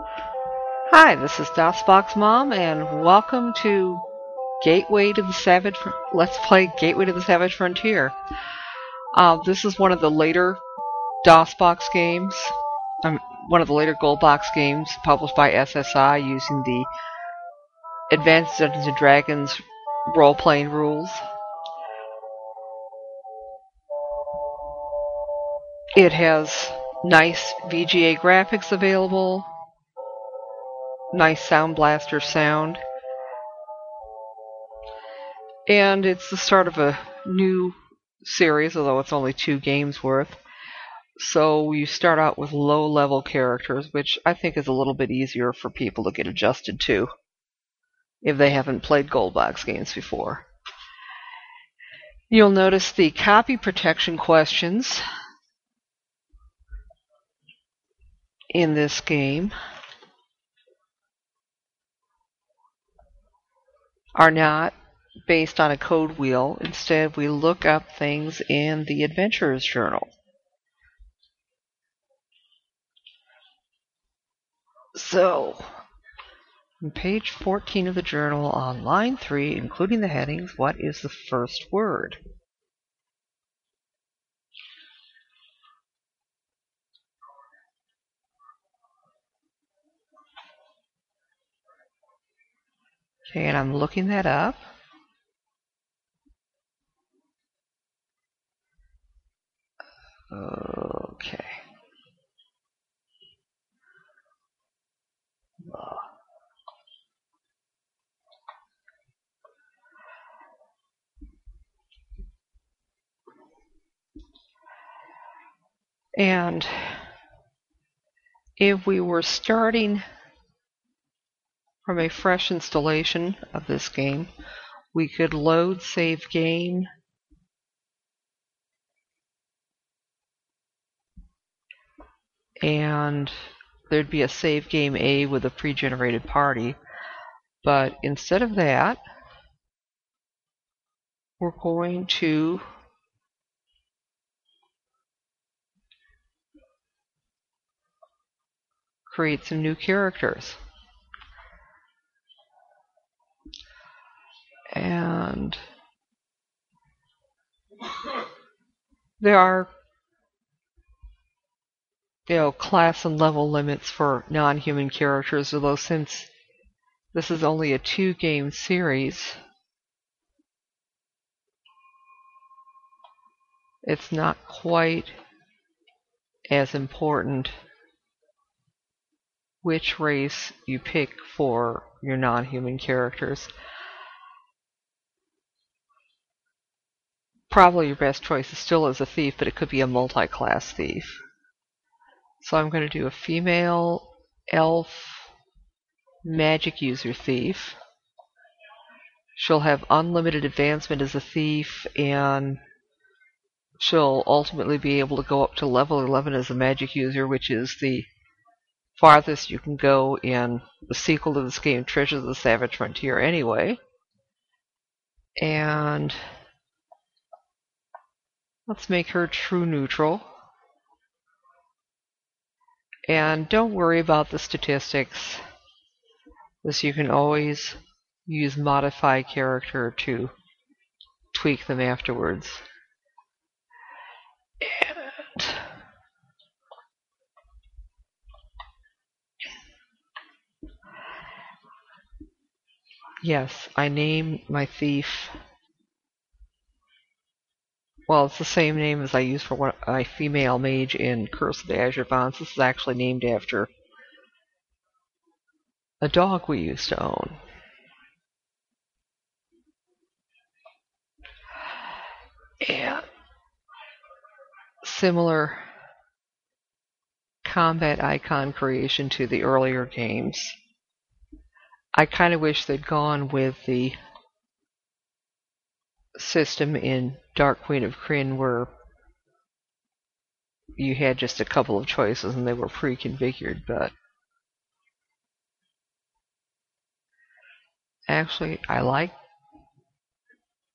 Hi, this is DOSBox Mom, and welcome to Gateway to the Savage. Let's play Gateway to the Savage Frontier. This is one of the later DOSBox games. One of the later Goldbox games published by SSI using the Advanced Dungeons and Dragons role-playing rules. It has nice VGA graphics available, nice Sound Blaster sound, and it's the start of a new series, although it's only 2 games worth. So you start out with low-level characters, which I think is a little bit easier for people to get adjusted to if they haven't played Goldbox games before. You'll notice the copy protection questions in this game are not based on a code wheel. Instead, we look up things in the Adventurer's Journal. So, on page 14 of the journal, on line 3, including the headings, what is the first word? Okay, and I'm looking that up. Okay. And if we were starting from a fresh installation of this game, we could load save game, and there'd be a save game A with a pre-generated party. But instead of that, we're going to create some new characters. And there are, class and level limits for non-human characters, although since this is only a 2-game series, it's not quite as important which race you pick for your non-human characters. Probably your best choice is still as a thief, but it could be a multi-class thief. So I'm going to do a female elf magic user thief. She'll have unlimited advancement as a thief, and she'll ultimately be able to go up to level 11 as a magic user, which is the farthest you can go in the sequel to this game, Treasures of the Savage Frontier, anyway. And let's make her true neutral. And don't worry about the statistics, as you can always use modify character to tweak them afterwards. And yes, I named my thief. Well, it's the same name as I use for my female mage in Curse of the Azure Bonds. This is actually named after a dog we used to own. And similar combat icon creation to the earlier games. I kind of wish they'd gone with the system in Dark Queen of Krynn where you had just a couple of choices and they were pre-configured, but actually I like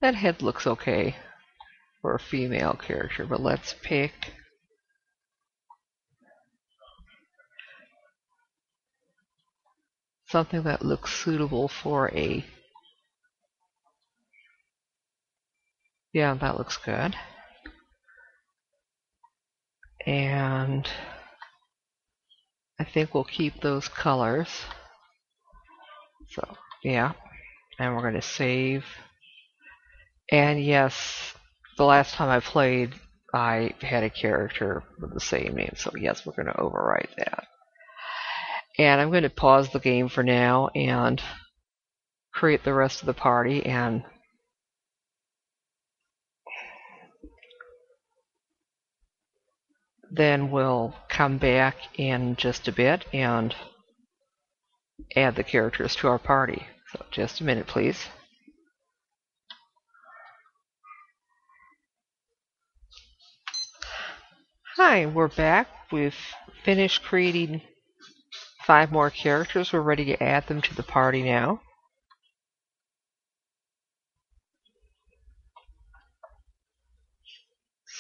that. Head looks okay for a female character, but let's pick something that looks suitable for a... Yeah, that looks good. And I think we'll keep those colors. So, yeah. And we're going to save. And yes, the last time I played, I had a character with the same name. So yes, we're going to overwrite that. And I'm going to pause the game for now and create the rest of the party, and then we'll come back in just a bit and add the characters to our party. So just a minute, please. Hi, we're back. We've finished creating 5 more characters. We're ready to add them to the party now.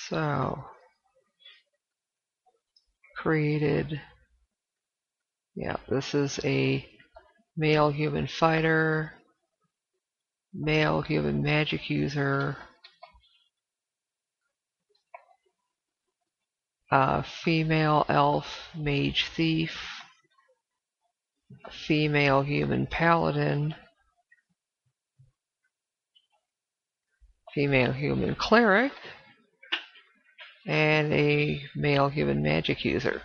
So, created, yeah, this is a male human fighter, male human magic user, female elf mage thief, female human paladin, female human cleric, and a male human magic user.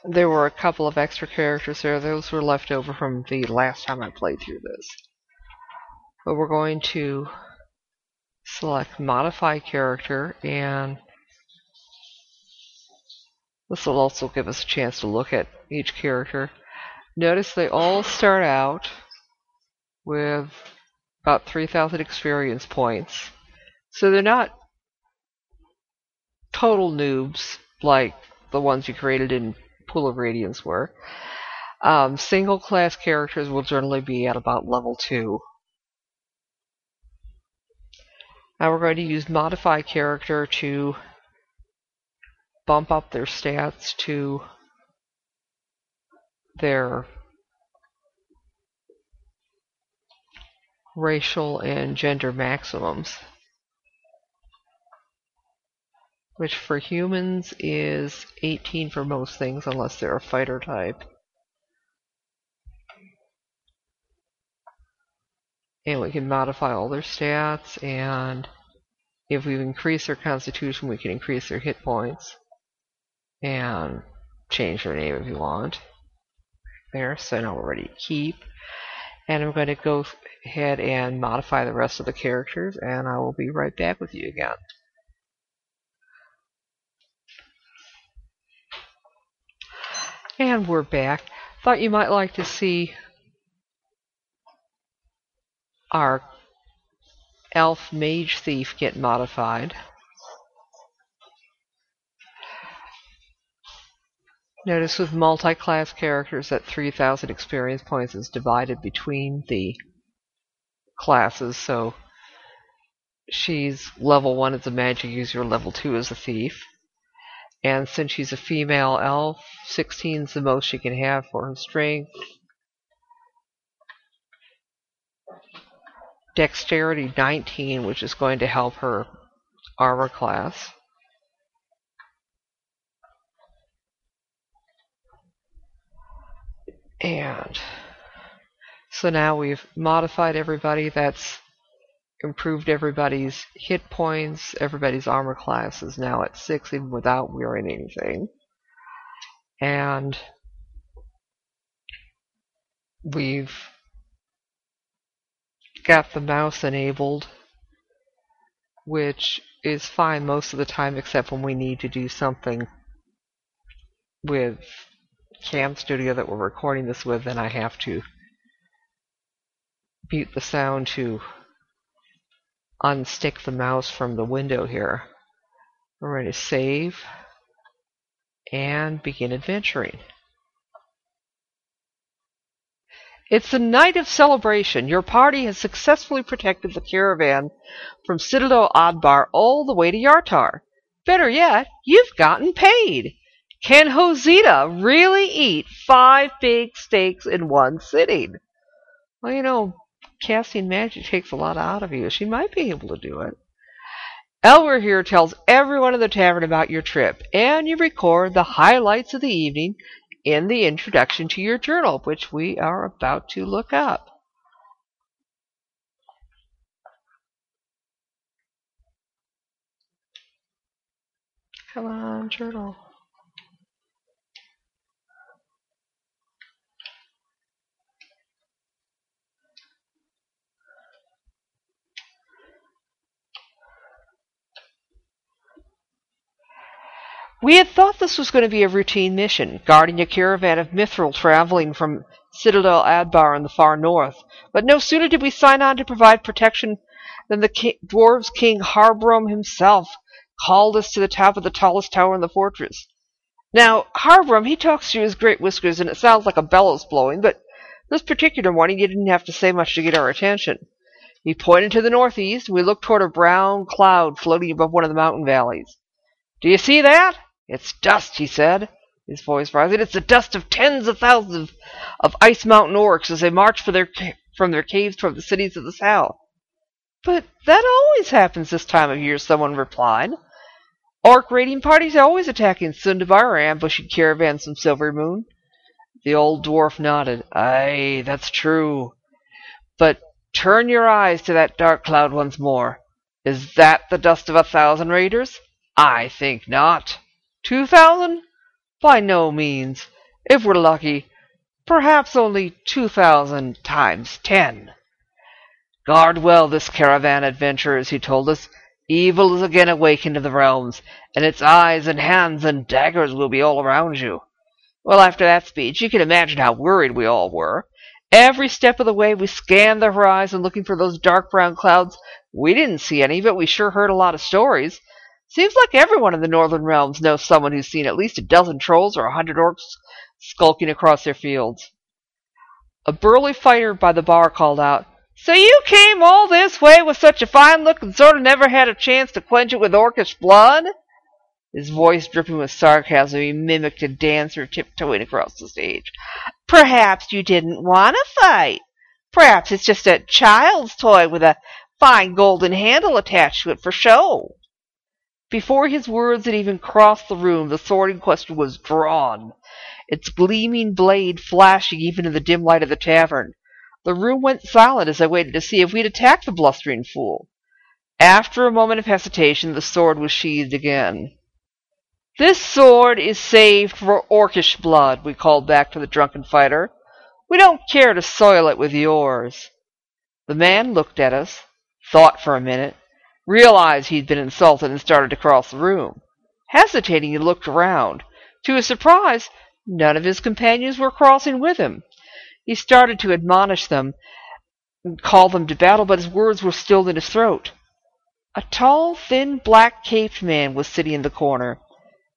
There were a couple of extra characters there. Those were left over from the last time I played through this. But we're going to select Modify Character, and this will also give us a chance to look at each character. Notice they all start out with about 3,000 experience points. So they're not total noobs like the ones you created in Pool of Radiance were. Single class characters will generally be at about level 2. Now we're going to use Modify Character to bump up their stats to their racial and gender maximums, which for humans is 18 for most things unless they're a fighter type. And we can modify all their stats, and if we increase their constitution, we can increase their hit points and change their name if you want. There, so now we're ready to keep. And I'm going to go ahead and modify the rest of the characters, and I will be right back with you again. And we're back. Thought you might like to see our elf mage thief get modified. Notice with multi-class characters that 3,000 experience points is divided between the classes, so she's level 1 as a magic user, level 2 as a thief. And since she's a female elf, 16 is the most she can have for her strength. Dexterity 19, which is going to help her armor class. And so now we've modified everybody. That's improved everybody's hit points. Everybody's armor class is now at 6 even without wearing anything. And we've got the mouse enabled, which is fine most of the time except when we need to do something with CamStudio that we're recording this with, then I have to mute the sound to unstick the mouse from the window here. We're ready to save and begin adventuring. It's a night of celebration. Your party has successfully protected the caravan from Citadel Adbar all the way to Yartar. Better yet, you've gotten paid. Can Josita really eat 5 big steaks in one sitting? Well, you know, casting magic takes a lot out of you. She might be able to do it. Elwer here tells everyone in the tavern about your trip, and you record the highlights of the evening in the introduction to your journal, which we are about to look up. Come on, journal. We had thought this was going to be a routine mission, guarding a caravan of mithril traveling from Citadel Adbar in the far north. But no sooner did we sign on to provide protection than the dwarves' king Harbrom himself called us to the top of the tallest tower in the fortress. Now, Harbrom, he talks through his great whiskers, and it sounds like a bellows blowing, but this particular morning he didn't have to say much to get our attention. He pointed to the northeast, and we looked toward a brown cloud floating above one of the mountain valleys. "Do you see that? It's dust," he said, his voice rising. "It's the dust of tens of thousands of Ice Mountain orcs as they march from their caves toward the cities of the south." "But that always happens this time of year," someone replied. "Orc raiding parties are always attacking Sundabar or ambushing caravans from Silvermoon." The old dwarf nodded. "Aye, that's true. But turn your eyes to that dark cloud once more. Is that the dust of 1,000 raiders? I think not. 2,000? By no means. If we're lucky, perhaps only 2,000 times 10. Guard well this caravan, adventurers," he told us. "Evil is again awakened in the realms, and its eyes and hands and daggers will be all around you." Well, after that speech, you can imagine how worried we all were. Every step of the way we scanned the horizon looking for those dark brown clouds. We didn't see any, but we sure heard a lot of stories. Seems like everyone in the Northern Realms knows someone who's seen at least a dozen trolls or 100 orcs skulking across their fields. A burly fighter by the bar called out, "So you came all this way with such a fine look and sort of never had a chance to quench it with orcish blood?" His voice dripping with sarcasm, he mimicked a dancer tiptoeing across the stage. "Perhaps you didn't want to fight. Perhaps it's just a child's toy with a fine golden handle attached to it for show." Before his words had even crossed the room, the sword in question was drawn, its gleaming blade flashing even in the dim light of the tavern. The room went silent as I waited to see if we'd attack the blustering fool. After a moment of hesitation, the sword was sheathed again. "This sword is saved for orcish blood," we called back to the drunken fighter. "We don't care to soil it with yours." The man looked at us, thought for a minute, realized he'd been insulted, and started to cross the room. Hesitating, he looked around. To his surprise, none of his companions were crossing with him. He started to admonish them and call them to battle, but his words were stilled in his throat. A tall, thin, black-caped man was sitting in the corner,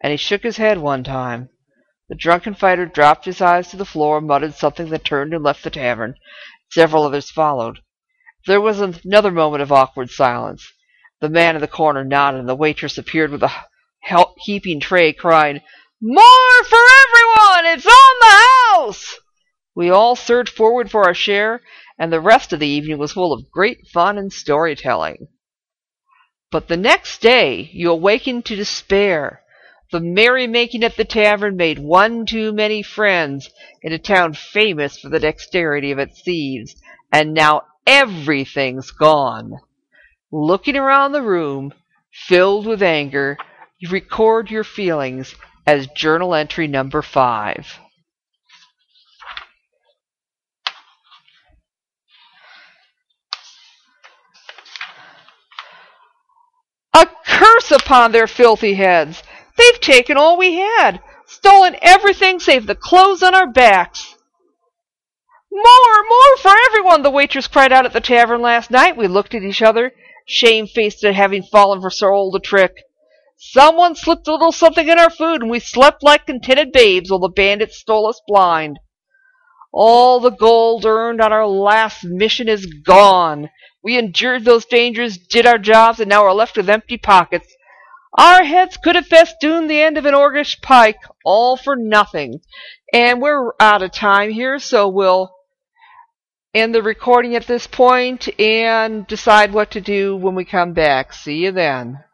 and he shook his head one time. The drunken fighter dropped his eyes to the floor, muttered something, then turned and left the tavern. Several others followed. There was another moment of awkward silence. The man in the corner nodded, and the waitress appeared with a heaping tray, crying, "More for everyone! It's on the house!" We all surged forward for our share, and the rest of the evening was full of great fun and storytelling. But the next day you awakened to despair. The merrymaking at the tavern made one too many friends in a town famous for the dexterity of its thieves, and now everything's gone. Looking around the room, filled with anger, you record your feelings as journal entry number 5. A curse upon their filthy heads! They've taken all we had, stolen everything save the clothes on our backs. More for everyone!" the waitress cried out at the tavern last night. We looked at each other, shamefaced at having fallen for so old a trick. Someone slipped a little something in our food, and we slept like contented babes while the bandits stole us blind. All the gold earned on our last mission is gone. We endured those dangers, did our jobs, and now are left with empty pockets. Our heads could have festooned the end of an orcish pike, all for nothing. And we're out of time here, so we'll end the recording at this point and decide what to do when we come back. See you then.